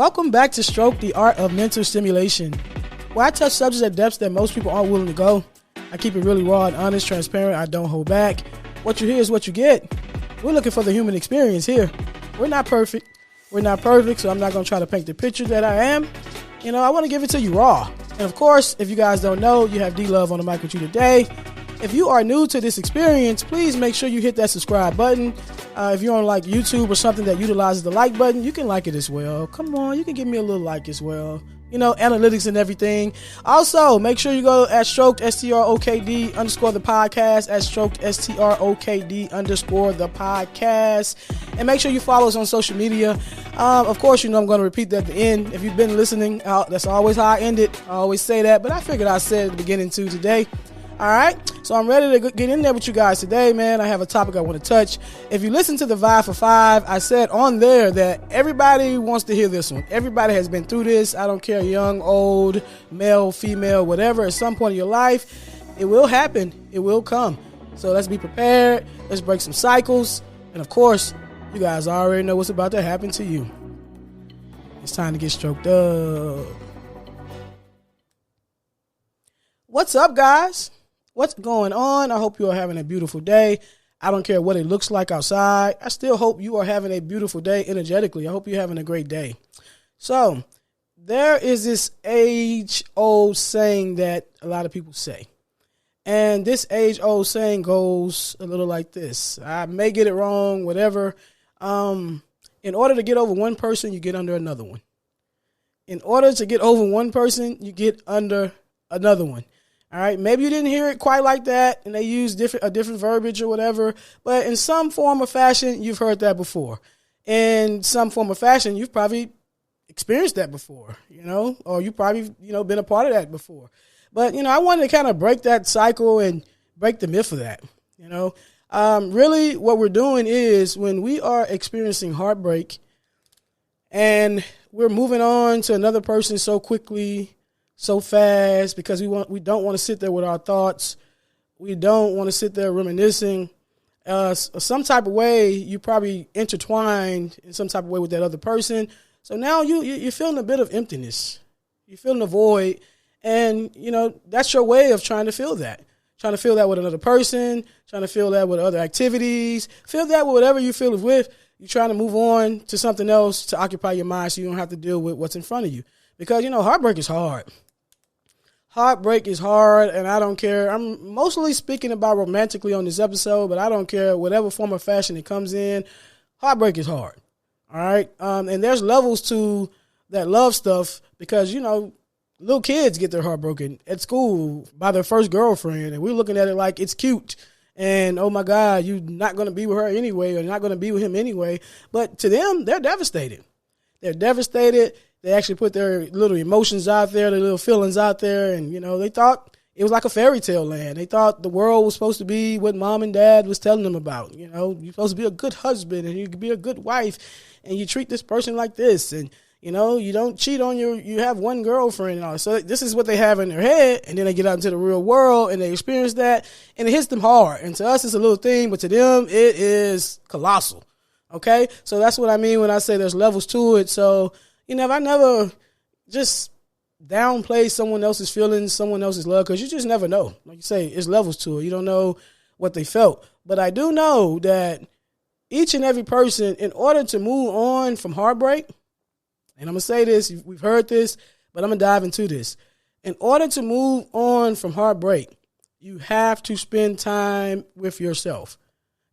Welcome back to Stroke, the Art of Mental Stimulation, where I touch subjects at depths that most people aren't willing to go. I keep it really raw and honest, transparent. I don't hold back. What you hear is what you get. We're looking for the human experience here. We're not perfect, so I'm not going to try to paint the picture that I am. I want to give it to you raw. And of course, if you guys don't know, you have D-Luv on the mic with you today. If you are new to this experience, please make sure you hit that subscribe button. If you're on like YouTube or something that utilizes the like button, you can like it as well. Come on, you can give me a little like as well. Analytics and everything. Also, make sure you go at Stroked, STROK'D _ the podcast, at Stroked, STROK'D _ the podcast. And make sure you follow us on social media. Of course, I'm going to repeat that at the end. If you've been listening, that's always how I end it. I always say that, but I figured I said at the beginning too today. All right, so I'm ready to get in there with you guys today, man. I have a topic I want to touch. If you listen to the Vibe for 5, I said on there that everybody wants to hear this one. Everybody has been through this. I don't care, young, old, male, female, whatever. At some point in your life, it will happen. It will come. So let's be prepared. Let's break some cycles. And of course, you guys already know what's about to happen to you. It's time to get stroked up. What's up, guys? What's going on? I hope you are having a beautiful day. I don't care what it looks like outside. I still hope you are having a beautiful day energetically. I hope you're having a great day. So there is this age-old saying that a lot of people say. And this age-old saying goes a little like this. I may get it wrong, whatever. In order to get over one person, you get under another one. In order to get over one person, you get under another one. All right, maybe you didn't hear it quite like that, and they use a different verbiage or whatever, but in some form or fashion, you've heard that before. In some form or fashion, you've probably experienced that before, or you probably, been a part of that before. But, I wanted to kind of break that cycle and break the myth of that, Really, what we're doing is when we are experiencing heartbreak and we're moving on to another person so quickly, so fast, because we don't want to sit there with our thoughts. We don't want to sit there reminiscing. Some type of way, you probably intertwined in some type of way with that other person. So now you're feeling a bit of emptiness. You're feeling a void. And, that's your way of trying to feel that. Trying to feel that with another person, trying to feel that with other activities, feel that with whatever you feel is with. You're trying to move on to something else to occupy your mind so you don't have to deal with what's in front of you. Because, heartbreak is hard. Heartbreak is hard, and I don't care. I'm mostly speaking about romantically on this episode, but I don't care whatever form or fashion it comes in. Heartbreak is hard, all right? And there's levels to that love stuff because, little kids get their heart broken at school by their first girlfriend, and we're looking at it like it's cute. And, oh, my God, you're not going to be with her anyway or not going to be with him anyway. But to them, they're devastated. They're devastated. They actually put their little emotions out there, their little feelings out there, and, they thought it was like a fairy tale land. They thought the world was supposed to be what mom and dad was telling them about. You're supposed to be a good husband, and you could be a good wife, and you treat this person like this, and, you don't cheat on you have one girlfriend and all. So this is what they have in their head, and then they get out into the real world, and they experience that, and it hits them hard. And to us, it's a little thing, but to them, it is colossal, okay? So that's what I mean when I say there's levels to it. So, if I never just downplay someone else's feelings, someone else's love, because you just never know. Like you say, it's levels to it. You don't know what they felt. But I do know that each and every person, in order to move on from heartbreak, and I'm going to say this, we've heard this, but I'm going to dive into this. In order to move on from heartbreak, you have to spend time with yourself.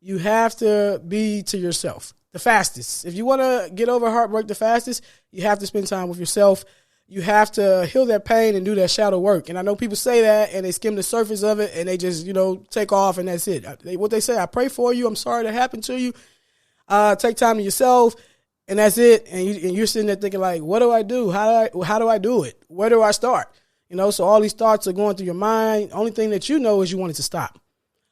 You have to be to yourself. The fastest. If you want to get over heartbreak the fastest, you have to spend time with yourself. You have to heal that pain and do that shadow work. And I know people say that and they skim the surface of it and they just, take off and that's it. What they say, I pray for you. I'm sorry that happened to you. Take time to yourself and that's it. And you're sitting there thinking like, what do I do? How do I do it? Where do I start? So all these thoughts are going through your mind. Only thing that you know is you want it to stop.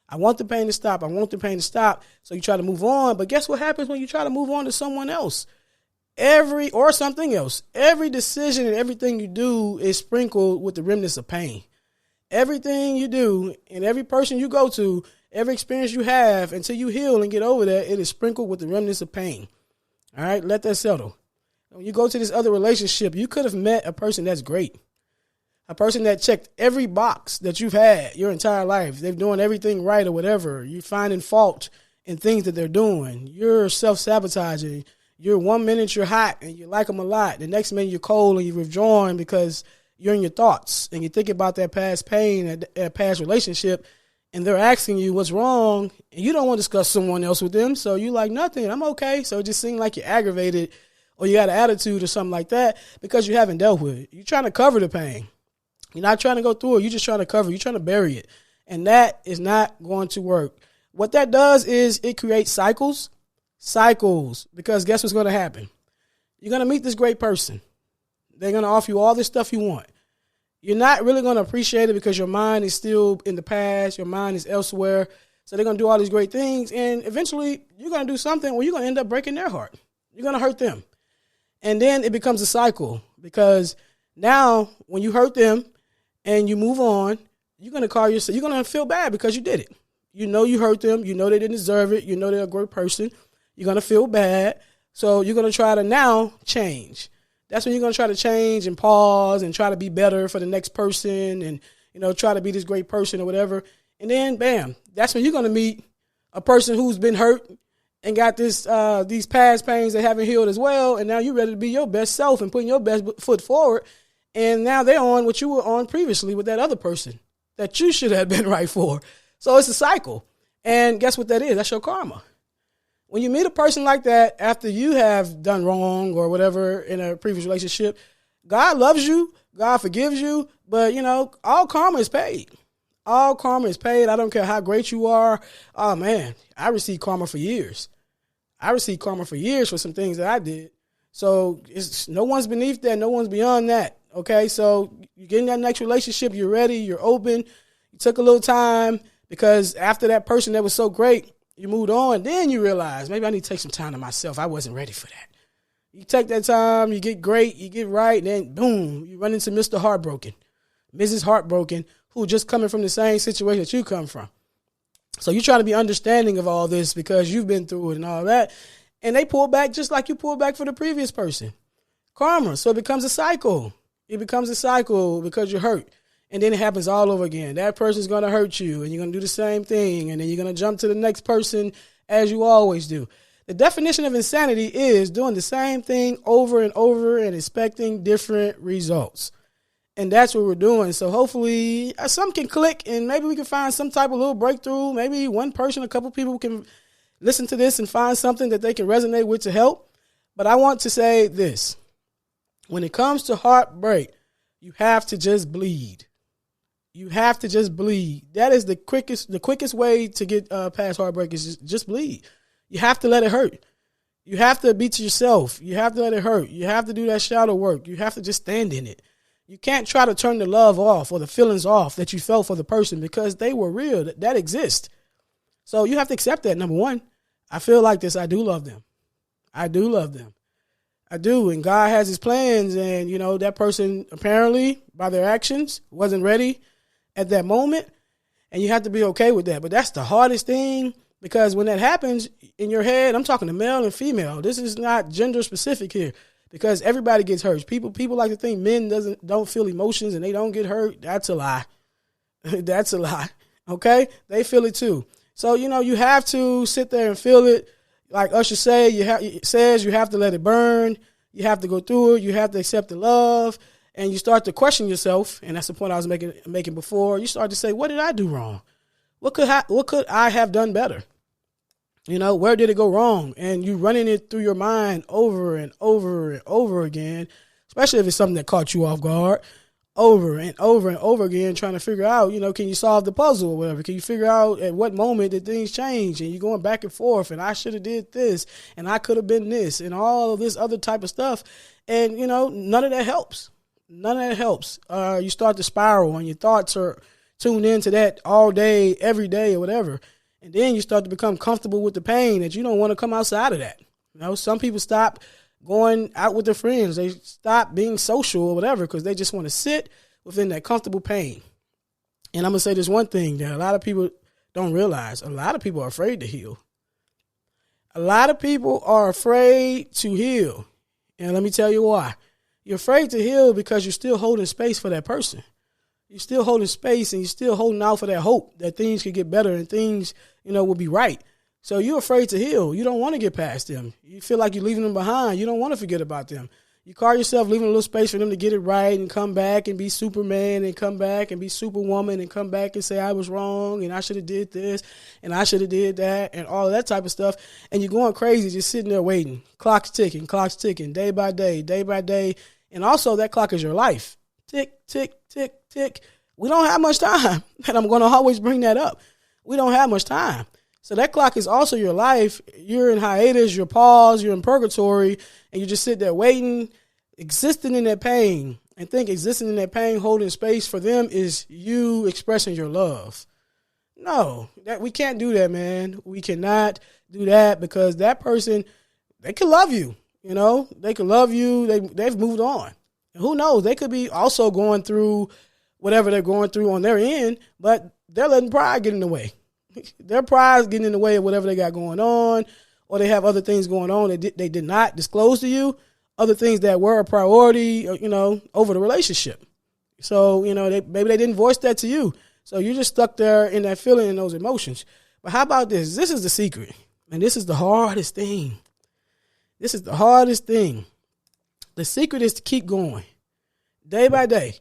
I want the pain to stop. I want the pain to stop. So you try to move on. But guess what happens when you try to move on to someone else? Or something else. Every decision and everything you do is sprinkled with the remnants of pain. Everything you do and every person you go to, every experience you have until you heal and get over that, it is sprinkled with the remnants of pain. All right, let that settle. When you go to this other relationship, you could have met a person that's great. A person that checked every box that you've had your entire life. They're doing everything right or whatever. You're finding fault in things that they're doing. You're self-sabotaging. You're 1 minute you're hot and you like them a lot. The next minute you're cold and you're withdrawing because you're in your thoughts and you think about that past pain, that past relationship, and they're asking you what's wrong, and you don't want to discuss someone else with them, so you're like, nothing, I'm okay. So it just seems like you're aggravated or you got an attitude or something like that because you haven't dealt with it. You're trying to cover the pain. You're not trying to go through it. You're just trying to cover it. You're trying to bury it. And that is not going to work. What that does is it creates cycles, because guess what's going to happen? You're going to meet this great person. They're going to offer you all this stuff you want. You're not really going to appreciate it because your mind is still in the past. Your mind is elsewhere. So they're going to do all these great things. And eventually you're going to do something where you're going to end up breaking their heart. You're going to hurt them. And then it becomes a cycle because now when you hurt them and you move on, you're going to feel bad because you did it. You know you hurt them. You know they didn't deserve it. You know they're a great person. You're going to feel bad. So you're going to try to now change. That's when you're going to try to change and pause and try to be better for the next person and, try to be this great person or whatever. And then, bam, that's when you're going to meet a person who's been hurt and got these past pains that haven't healed as well. And now you're ready to be your best self and putting your best foot forward. And now they're on what you were on previously with that other person that you should have been right for. So it's a cycle. And guess what that is? That's your karma. When you meet a person like that after you have done wrong or whatever in a previous relationship, God loves you, God forgives you, but, all karma is paid. All karma is paid. I don't care how great you are. Oh, man, I received karma for years. I received karma for years for some things that I did. So no one's beneath that. No one's beyond that. Okay, so you get in that next relationship, you're ready, you're open. You took a little time because after that person that was so great, you moved on. Then you realize, maybe I need to take some time to myself. I wasn't ready for that. You take that time, you get great, you get right, and then boom, you run into Mr. Heartbroken, Mrs. Heartbroken, who just coming from the same situation that you come from. So you try to be understanding of all this because you've been through it and all that. And they pull back just like you pulled back for the previous person. Karma. So it becomes a cycle. It becomes a cycle because you're hurt. And then it happens all over again. That person's going to hurt you and you're going to do the same thing. And then you're going to jump to the next person as you always do. The definition of insanity is doing the same thing over and over and expecting different results. And that's what we're doing. So hopefully some can click and maybe we can find some type of little breakthrough. Maybe one person, a couple people can listen to this and find something that they can resonate with to help. But I want to say this. When it comes to heartbreak, you have to just bleed. You have to just bleed. That is the quickest way to get past heartbreak is just bleed. You have to let it hurt. You have to be to yourself. You have to let it hurt. You have to do that shadow work. You have to just stand in it. You can't try to turn the love off or the feelings off that you felt for the person because they were real. That exists. So you have to accept that. Number one, I feel like this. I do love them. I do love them. I do. And God has his plans. And, that person apparently by their actions wasn't ready at that moment. And you have to be okay with that. But that's the hardest thing because when that happens in your head, I'm talking to male and female. This is not gender specific here because everybody gets hurt. People like to think men don't feel emotions and they don't get hurt. That's a lie. That's a lie. Okay. They feel it too. So, you have to sit there and feel it. Like Usher says, you have to let it burn. You have to go through it. You have to accept the love. And you start to question yourself. And that's the point I was making before. You start to say, what did I do wrong? What could I have done better? Where did it go wrong? And you running it through your mind over and over and over again, especially if it's something that caught you off guard, over and over and over again, trying to figure out, can you solve the puzzle or whatever? Can you figure out at what moment did things change? And you're going back and forth and I should have did this and I could have been this and all of this other type of stuff. And, none of that helps. None of that helps. You start to spiral and your thoughts are tuned into that all day, every day or whatever. And then you start to become comfortable with the pain that you don't want to come outside of that. Some people stop going out with their friends. They stop being social or whatever because they just want to sit within that comfortable pain. And I'm going to say this one thing that a lot of people don't realize. A lot of people are afraid to heal. A lot of people are afraid to heal. And let me tell you why. You're afraid to heal because you're still holding space for that person. You're still holding space and you're still holding out for that hope that things could get better and things, will be right. So you're afraid to heal. You don't want to get past them. You feel like you're leaving them behind. You don't want to forget about them. You call yourself leaving a little space for them to get it right and come back and be Superman and come back and be Superwoman and come back and say I was wrong and I should have did this and I should have did that and all of that type of stuff. And you're going crazy just sitting there waiting. Clock's ticking, day by day. And also that clock is your life. Tick, tick, tick, tick. We don't have much time. And I'm going to always bring that up. We don't have much time. So that clock is also your life. You're in hiatus, you're paused, you're in purgatory, and you just sit there waiting, existing in that pain. And think existing in that pain, holding space for them is you expressing your love. No, that we can't do that, man. We cannot do that because that person, they could love you, They could love you. They've moved on. And who knows? They could be also going through whatever they're going through on their end, but they're letting pride get in the way. Their pride's getting in the way of whatever they got going on, or they have other things going on that they did not disclose to you, other things that were a priority, over the relationship. So, maybe they didn't voice that to you. So you're just stuck there in that feeling and those emotions. But how about this? This is the secret, and this is the hardest thing. This is the hardest thing. The secret is to keep going, day by day.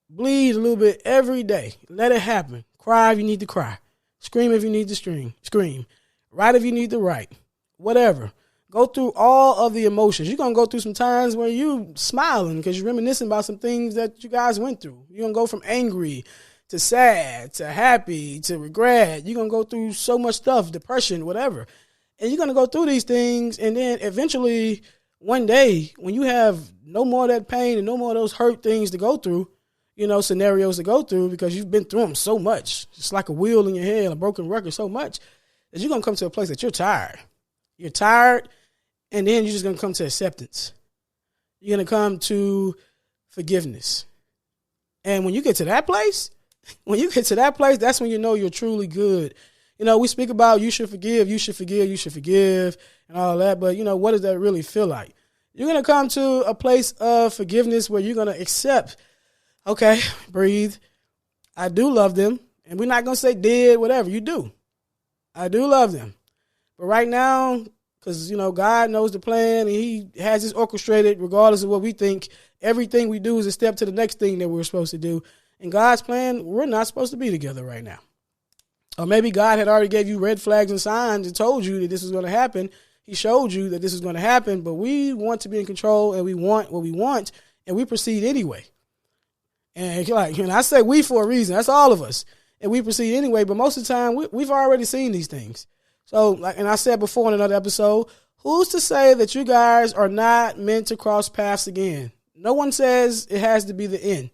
Bleed a little bit every day. Let it happen. Cry if you need to cry. Scream if you need to scream. Write if you need to write. Whatever. Go through all of the emotions. You're going to go through some times where you smiling because you're reminiscing about some things that you guys went through. You're going to go from angry to sad to happy to regret. You're going to go through so much stuff, depression, whatever. And you're going to go through these things, and then eventually one day when you have no more of that pain and no more of those hurt things to go through, scenarios to go through because you've been through them so much. It's like a wheel in your head, a broken record so much that you're going to come to a place that you're tired. You're tired, and then you're just going to come to acceptance. You're going to come to forgiveness. And when you get to that place, that's when you know you're truly good. We speak about you should forgive, and all that, but, what does that really feel like? You're going to come to a place of forgiveness where you're going to accept, okay, breathe. I do love them. And we're not going to say did, whatever. You do. I do love them. But right now, because, God knows the plan and he has this orchestrated regardless of what we think. Everything we do is a step to the next thing that we're supposed to do. In God's plan, we're not supposed to be together right now. Or maybe God had already gave you red flags and signs and told you that this was going to happen. He showed you that this is going to happen, but we want to be in control and we want what we want and we proceed anyway. And I say we for a reason. That's all of us. And we proceed anyway. But most of the time, we've already seen these things. So, and I said before in another episode, who's to say that you guys are not meant to cross paths again? No one says it has to be the end.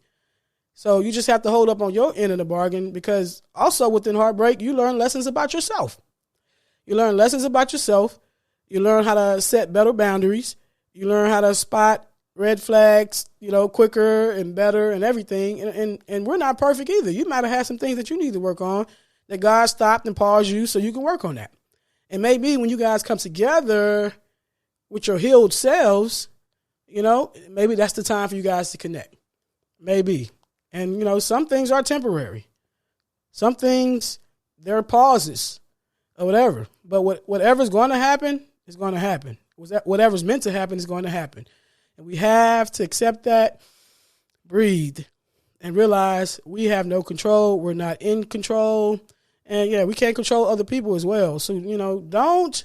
So you just have to hold up on your end of the bargain because also within Heartbreak, you learn lessons about yourself. You learn lessons about yourself. You learn how to set better boundaries. You learn how to spot red flags, quicker and better and everything. And we're not perfect either. You might have had some things that you need to work on that God stopped and paused you so you can work on that. And maybe when you guys come together with your healed selves, maybe that's the time for you guys to connect. Maybe. And, some things are temporary. Some things, there are pauses or whatever. But whatever's going to happen is going to happen. Whatever's meant to happen is going to happen. And we have to accept that, breathe, and realize we have no control. We're not in control. And, we can't control other people as well. So, don't.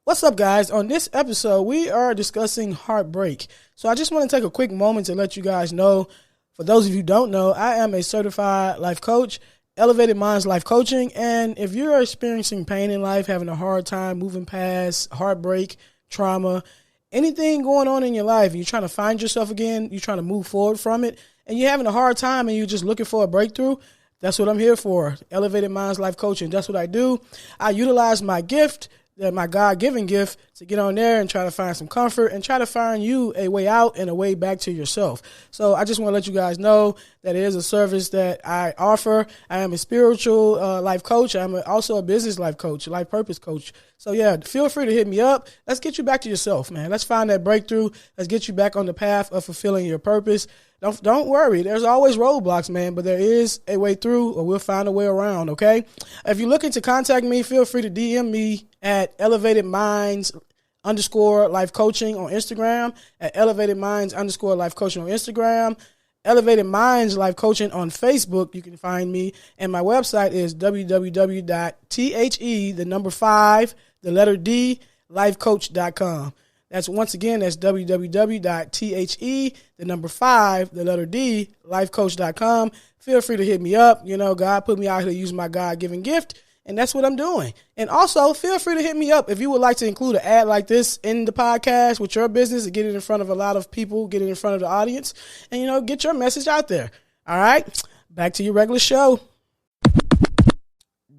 What's up, guys? On this episode, we are discussing heartbreak. So I just want to take a quick moment to let you guys know, for those of you who don't know, I am a certified life coach, Elevated Minds Life Coaching. And if you're experiencing pain in life, having a hard time moving past heartbreak, trauma, anything going on in your life, you're trying to find yourself again, you're trying to move forward from it, and you're having a hard time and you're just looking for a breakthrough, that's what I'm here for, Elevated Minds Life Coaching. That's what I do. I utilize my gift, my God-given gift to get on there and try to find some comfort and try to find you a way out and a way back to yourself. So I just want to let you guys know that it is a service that I offer. I am a spiritual life coach. I'm also a business life coach, life purpose coach. So yeah, feel free to hit me up. Let's get you back to yourself, man. Let's find that breakthrough. Let's get you back on the path of fulfilling your purpose. Don't worry. There's always roadblocks, man, but there is a way through, or we'll find a way around, okay? If you're looking to contact me, feel free to DM me at elevatedminds_life coaching on Instagram, at elevatedminds_life coaching on Instagram, Elevated Minds Life Coaching on Facebook. You can find me, and my website is www.the5lifecoach.com. That's www.the5lifecoach.com. Feel free to hit me up. You know, God put me out here to use my God-given gift, and that's what I'm doing. And also, feel free to hit me up if you would like to include an ad like this in the podcast with your business and get it in front of a lot of people, get it in front of the audience, and, you know, get your message out there. All right? Back to your regular show.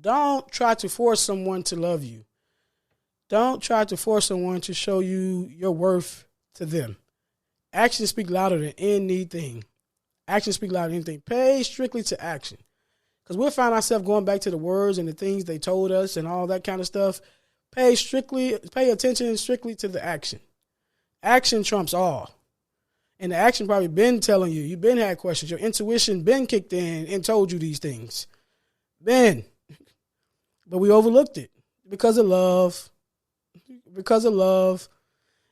Don't try to force someone to love you. Don't try to force someone to show you your worth to them. Actions speak louder than anything. Actions speak louder than anything. Pay strictly to action. Because we'll find ourselves going back to the words and the things they told us and all that kind of stuff. Pay attention strictly to the action. Action trumps all. And the action probably been telling you. You've been had questions. Your intuition been kicked in and told you these things. Been. But we overlooked it because of love. Because of love.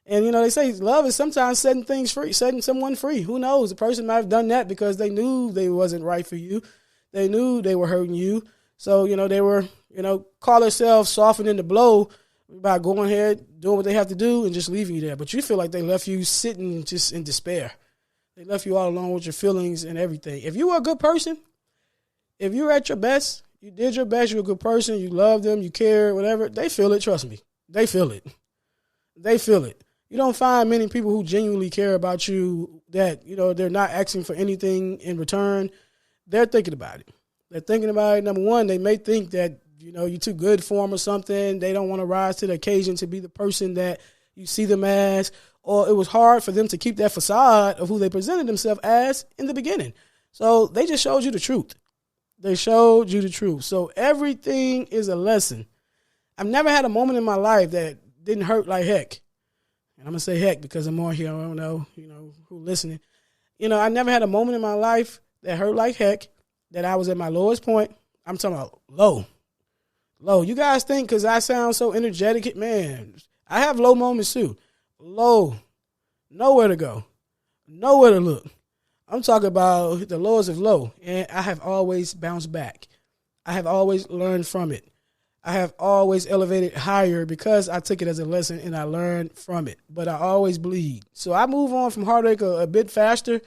And, you know, they say love is sometimes setting things free, setting someone free. Who knows? The person might have done that because they knew they wasn't right for you. They knew they were hurting you. So, you know, they were, you know, call themselves softening the blow by going ahead, doing what they have to do and just leaving you there. But you feel like they left you sitting just in despair. They left you all alone with your feelings and everything. If you were a good person, if you were at your best, you did your best, you're a good person, you love them, you care, whatever, they feel it, trust me. They feel it. They feel it. You don't find many people who genuinely care about you that, you know, they're not asking for anything in return. They're thinking about it. They're thinking about it. Number one, they may think that, you know, you're too good for them or something. They don't want to rise to the occasion to be the person that you see them as, or it was hard for them to keep that facade of who they presented themselves as in the beginning. So they just showed you the truth. They showed you the truth. So everything is a lesson. I've never had a moment in my life that didn't hurt like heck. And I'm going to say heck because I'm on here. I don't know, you know, who's listening. You know, I never had a moment in my life that hurt like heck, that I was at my lowest point. I'm talking about low. Low. You guys think because I sound so energetic, man, I have low moments too. Low. Nowhere to go. Nowhere to look. I'm talking about the lowest of low. And I have always bounced back. I have always learned from it. I have always elevated higher because I took it as a lesson and I learned from it. But I always bleed. So I move on from heartache a bit faster,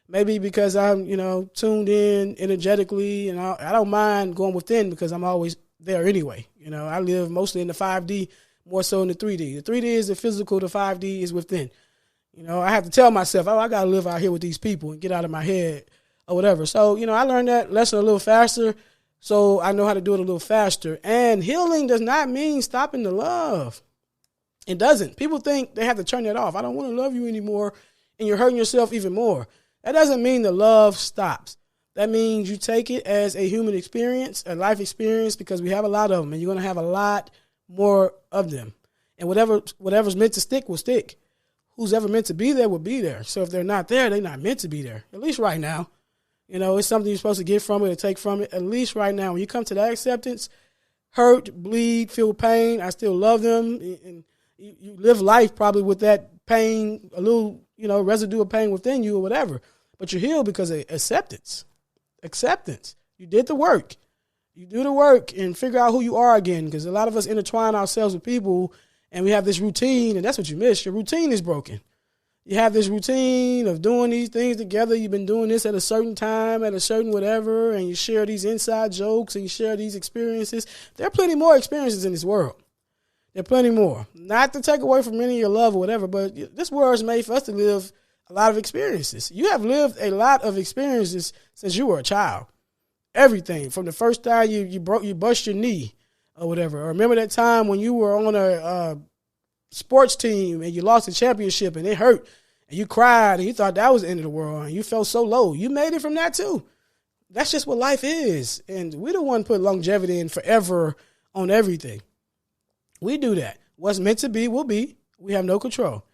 maybe because I'm, you know, tuned in energetically, and I don't mind going within because I'm always there anyway. You know, I live mostly in the 5D, more so in the 3D. The 3D is the physical, the 5D is within. You know, I have to tell myself, oh, I got to live out here with these people and get out of my head or whatever. So, you know, I learned that lesson a little faster. So I know how to do it a little faster. And healing does not mean stopping the love. It doesn't. People think they have to turn that off. I don't want to love you anymore, and you're hurting yourself even more. That doesn't mean the love stops. That means you take it as a human experience, a life experience, because we have a lot of them, and you're going to have a lot more of them. And whatever's meant to stick will stick. Who's ever meant to be there will be there. So if they're not there, they're not meant to be there, at least right now. You know, it's something you're supposed to get from it or take from it, at least right now. When you come to that acceptance, hurt, bleed, feel pain, I still love them. And you live life probably with that pain, a little, you know, residue of pain within you or whatever. But you're healed because of acceptance. Acceptance. You did the work. You do the work and figure out who you are again, because a lot of us intertwine ourselves with people and we have this routine, and that's what you miss. Your routine is broken. You have this routine of doing these things together. You've been doing this at a certain time, at a certain whatever, and you share these inside jokes and you share these experiences. There are plenty more experiences in this world. There are plenty more. Not to take away from any of your love or whatever, but this world is made for us to live a lot of experiences. You have lived a lot of experiences since you were a child. Everything from the first time you bust your knee, or whatever. Or remember that time when you were on a sports team and you lost the championship and it hurt and you cried and you thought that was the end of the world and you felt so low. You made it from that too. That's just what life is. And we don't want to put longevity in forever on everything. We do that. What's meant to be will be. We have no control.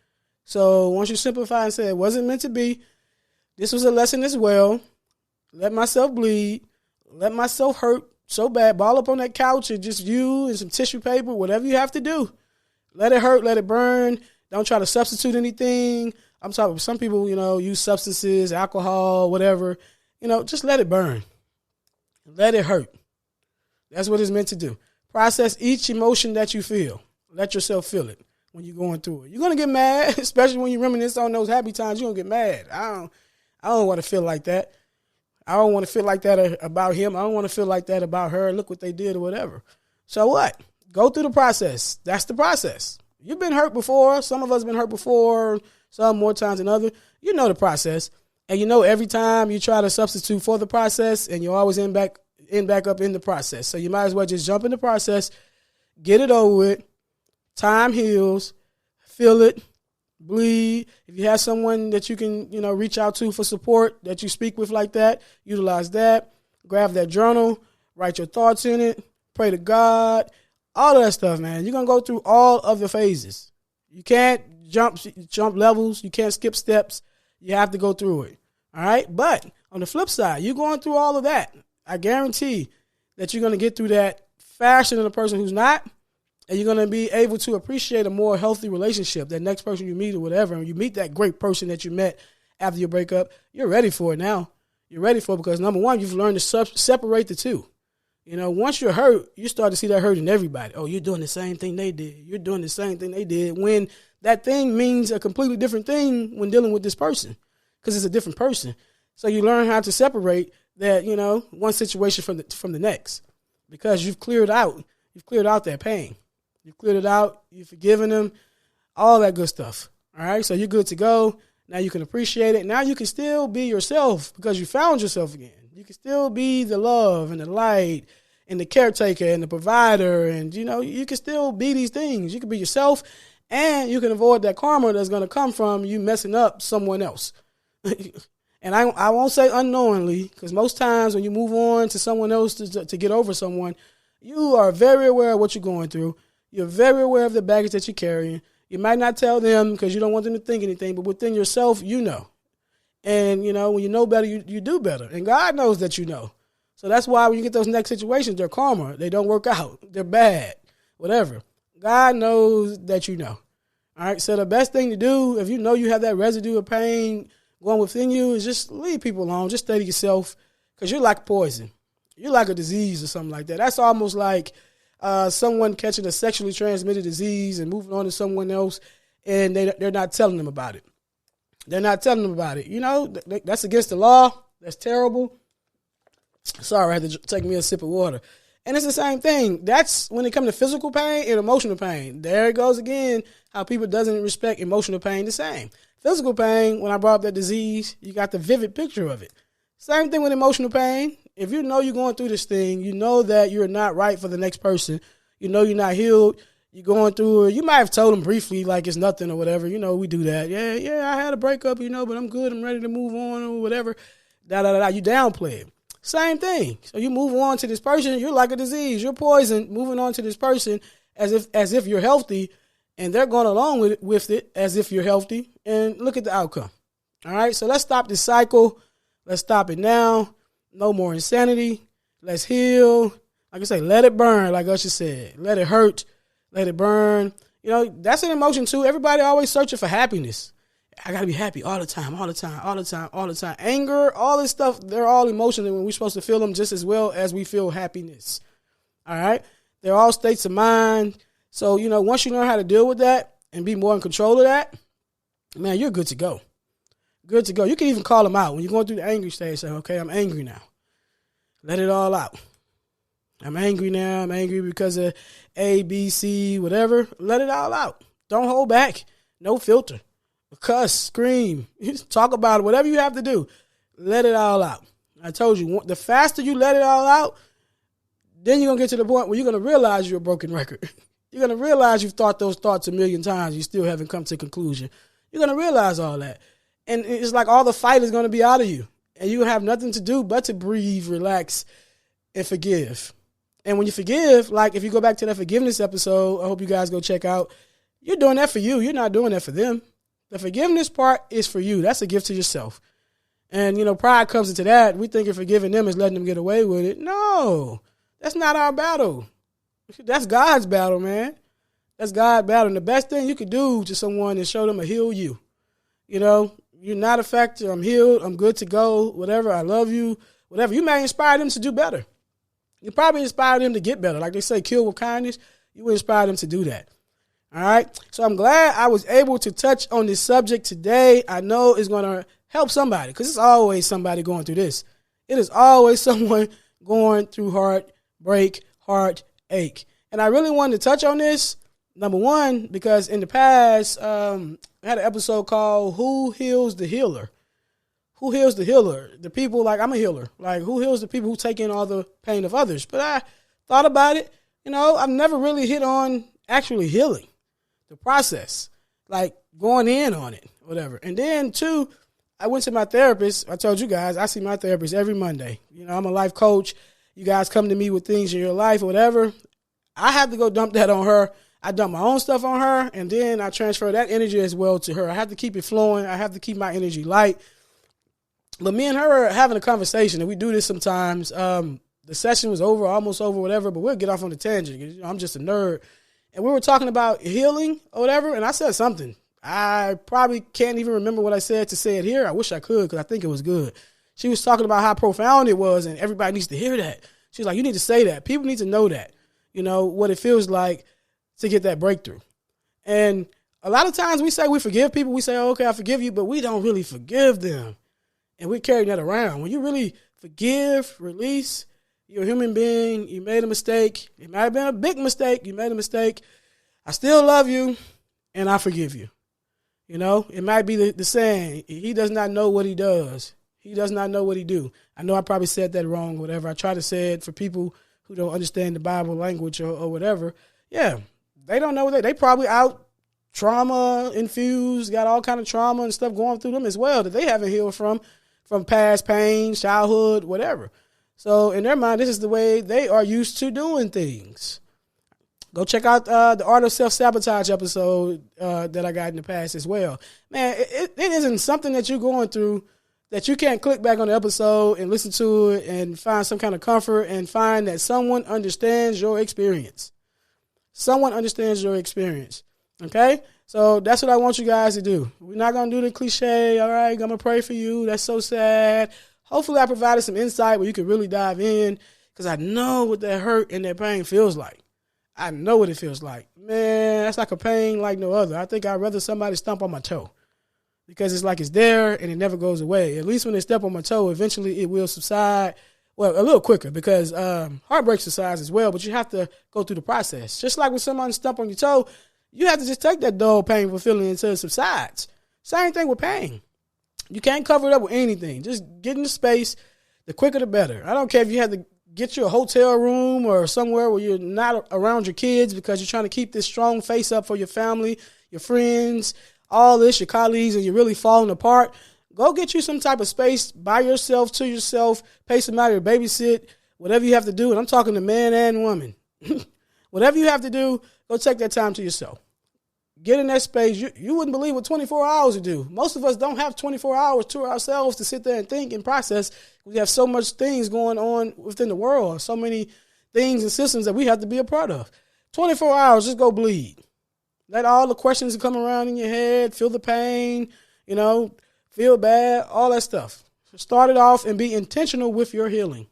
So once you simplify and say it wasn't meant to be, this was a lesson as well. Let myself bleed. Let myself hurt so bad. Ball up on that couch and just you and some tissue paper, whatever you have to do. Let it hurt. Let it burn. Don't try to substitute anything. I'm talking, some people, use substances, alcohol, whatever. Just let it burn. Let it hurt. That's what it's meant to do. Process each emotion that you feel. Let yourself feel it when you're going through it. You're going to get mad, especially when you reminisce on those happy times. You're going to get mad. I don't want to feel like that. I don't want to feel like that about him. I don't want to feel like that about her. Look what they did or whatever. So what? Go through the process. That's the process. You've been hurt before. Some of us have been hurt before, some more times than others. You know the process. And every time you try to substitute for the process and you always end back up in the process. So you might as well just jump in the process, get it over with. Time heals. Feel it. Bleed. If you have someone that you can, reach out to for support that you speak with like that, utilize that. Grab that journal. Write your thoughts in it. Pray to God. All of that stuff, man. You're going to go through all of the phases. You can't jump levels. You can't skip steps. You have to go through it. All right? But on the flip side, you're going through all of that. I guarantee that you're going to get through that faster than a person who's not. And you're going to be able to appreciate a more healthy relationship. That next person you meet or whatever, and you meet that great person that you met after your breakup, you're ready for it now. You're ready for it because, number one, you've learned to separate the two. Once you're hurt, you start to see that hurt in everybody. Oh, you're doing the same thing they did. You're doing the same thing they did. When that thing means a completely different thing when dealing with this person because it's a different person. So you learn how to separate that, one situation from the next because you've cleared out that pain. You've cleared it out. You've forgiven them, all that good stuff. All right, so you're good to go. Now you can appreciate it. Now you can still be yourself because you found yourself again. You can still be the love and the light and the caretaker and the provider. And, you can still be these things. You can be yourself and you can avoid that karma that's going to come from you messing up someone else. And I won't say unknowingly because most times when you move on to someone else to get over someone, you are very aware of what you're going through. You're very aware of the baggage that you're carrying. You might not tell them because you don't want them to think anything, but within yourself, you know. And, when you know better, you do better. And God knows that you know. So that's why when you get those next situations, they're karma. They don't work out. They're bad. Whatever. God knows that you know. All right? So the best thing to do, if you know you have that residue of pain going within you, is just leave people alone. Just stay to yourself because you're like poison. You're like a disease or something like that. That's almost like someone catching a sexually transmitted disease and moving on to someone else, and they're not telling them about it. They're not telling them about it. That's against the law. That's terrible. Sorry, I had to take me a sip of water. And it's the same thing. That's when it comes to physical pain and emotional pain. There it goes again, how people doesn't respect emotional pain the same. Physical pain, when I brought up that disease, you got the vivid picture of it. Same thing with emotional pain. If you know you're going through this thing, you know that you're not right for the next person. You know you're not healed. You're going through it. You might have told them briefly like it's nothing or whatever. We do that. Yeah, I had a breakup, but I'm good. I'm ready to move on or whatever. You downplay it. Same thing. So you move on to this person. You're like a disease. You're poison. Moving on to this person as if you're healthy, and they're going along with it as if you're healthy. And look at the outcome. All right. So let's stop this cycle. Let's stop it now. No more insanity. Let's heal. Like I say, let it burn. Like Usher said, let it hurt. Let it burn. That's an emotion too. Everybody always searching for happiness. I got to be happy all the time. Anger, all this stuff, they're all emotions, and we're supposed to feel them just as well as we feel happiness. All right? They're all states of mind. So, once you learn how to deal with that and be more in control of that, man, you're good to go. Good to go. You can even call them out. When you're going through the angry stage, say, okay, I'm angry now. Let it all out. I'm angry now. I'm angry because of A, B, C, whatever. Let it all out. Don't hold back. No filter. Cuss, scream, talk about it, whatever you have to do. Let it all out. I told you, the faster you let it all out, then you're going to get to the point where you're going to realize you're a broken record. You're going to realize you've thought those thoughts a million times. You still haven't come to conclusion. You're going to realize all that. And it's like all the fight is going to be out of you. And you have nothing to do but to breathe, relax, and forgive. And when you forgive, like if you go back to that forgiveness episode, I hope you guys go check out, you're doing that for you. You're not doing that for them. The forgiveness part is for you. That's a gift to yourself. And, pride comes into that. We think forgiving them is letting them get away with it. No, that's not our battle. That's God's battle, man. That's God's battle. And the best thing you could do to someone is show them a heal you. You're not affected. I'm healed. I'm good to go. Whatever. I love you. Whatever. You may inspire them to do better. You probably inspire them to get better. Like they say, kill with kindness. You would inspire them to do that. All right. So I'm glad I was able to touch on this subject today. I know it's going to help somebody because it's always somebody going through this. It is always someone going through heartbreak, heartache. And I really wanted to touch on this, number one, because in the past, I had an episode called Who Heals the Healer? Who heals the healer? The people, like I'm a healer. Like who heals the people who take in all the pain of others? But I thought about it. I've never really hit on actually healing, the process, like going in on it, whatever. And then two, I went to my therapist. I told you guys, I see my therapist every Monday. I'm a life coach. You guys come to me with things in your life or whatever. I have to go dump that on her. I dump my own stuff on her, and then I transfer that energy as well to her. I have to keep it flowing. I have to keep my energy light. But me and her are having a conversation, and we do this sometimes. The session was over, almost over, whatever, but we'll get off on the tangent because I'm just a nerd. And we were talking about healing or whatever, and I said something. I probably can't even remember what I said to say it here. I wish I could because I think it was good. She was talking about how profound it was, and everybody needs to hear that. She's like, you need to say that. People need to know that, what it feels like to get that breakthrough. And a lot of times we say we forgive people. We say, oh, okay, I forgive you, but we don't really forgive them. And we're carrying that around. When you really forgive, release, you're a human being. You made a mistake. It might have been a big mistake. You made a mistake. I still love you, and I forgive you. It might be the saying, he does not know what he does. He does not know what he do. I know I probably said that wrong, whatever. I try to say it for people who don't understand the Bible language or whatever. Yeah, they don't know what they probably out trauma infused, got all kind of trauma and stuff going through them as well that they haven't healed from past pain, childhood, whatever. So in their mind, this is the way they are used to doing things. Go check out the Art of Self-Sabotage episode that I got in the past as well. Man, it isn't something that you're going through that you can't click back on the episode and listen to it and find some kind of comfort and find that someone understands your experience. Someone understands your experience. Okay? So that's what I want you guys to do. We're not going to do the cliche, all right, I'm going to pray for you. That's so sad. Hopefully I provided some insight where you can really dive in because I know what that hurt and that pain feels like. I know what it feels like. Man, that's like a pain like no other. I think I'd rather somebody stomp on my toe because it's like it's there and it never goes away. At least when they step on my toe, eventually it will subside. Well, a little quicker because heartbreak subsides as well, but you have to go through the process. Just like when someone stomp on your toe, you have to just take that dull, painful feeling until it subsides. Same thing with pain. You can't cover it up with anything. Just get in the space. The quicker the better. I don't care if you have to get you a hotel room or somewhere where you're not around your kids because you're trying to keep this strong face up for your family, your friends, all this, your colleagues, and you're really falling apart. Go get you some type of space by yourself, to yourself, pay somebody to babysit, whatever you have to do. And I'm talking to man and woman. Whatever you have to do, go take that time to yourself. Get in that space. You wouldn't believe what 24 hours would do. Most of us don't have 24 hours to ourselves to sit there and think and process. We have so much things going on within the world, so many things and systems that we have to be a part of. 24 hours, just go bleed. Let all the questions come around in your head, feel the pain, feel bad, all that stuff. Start it off and be intentional with your healing.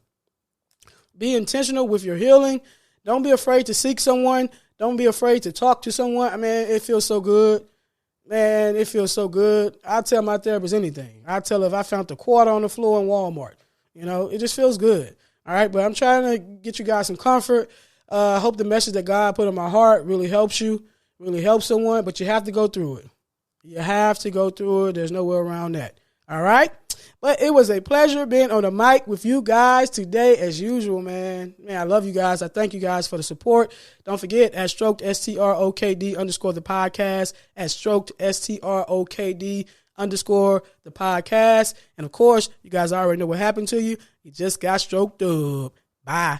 Be intentional with your healing. Don't be afraid to seek someone. Don't be afraid to talk to someone. I mean, it feels so good. Man, it feels so good. I tell my therapist anything. I tell her if I found the quarter on the floor in Walmart. It just feels good. All right, but I'm trying to get you guys some comfort. I hope the message that God put in my heart really helps you, really helps someone, but you have to go through it. You have to go through it. There's no way around that. All right? But it was a pleasure being on the mic with you guys today as usual, man. Man, I love you guys. I thank you guys for the support. Don't forget, at Stroked, STROK'D _ the podcast, at Stroked, STROK'D _ the podcast. And of course, you guys already know what happened to you. You just got stroked up. Bye.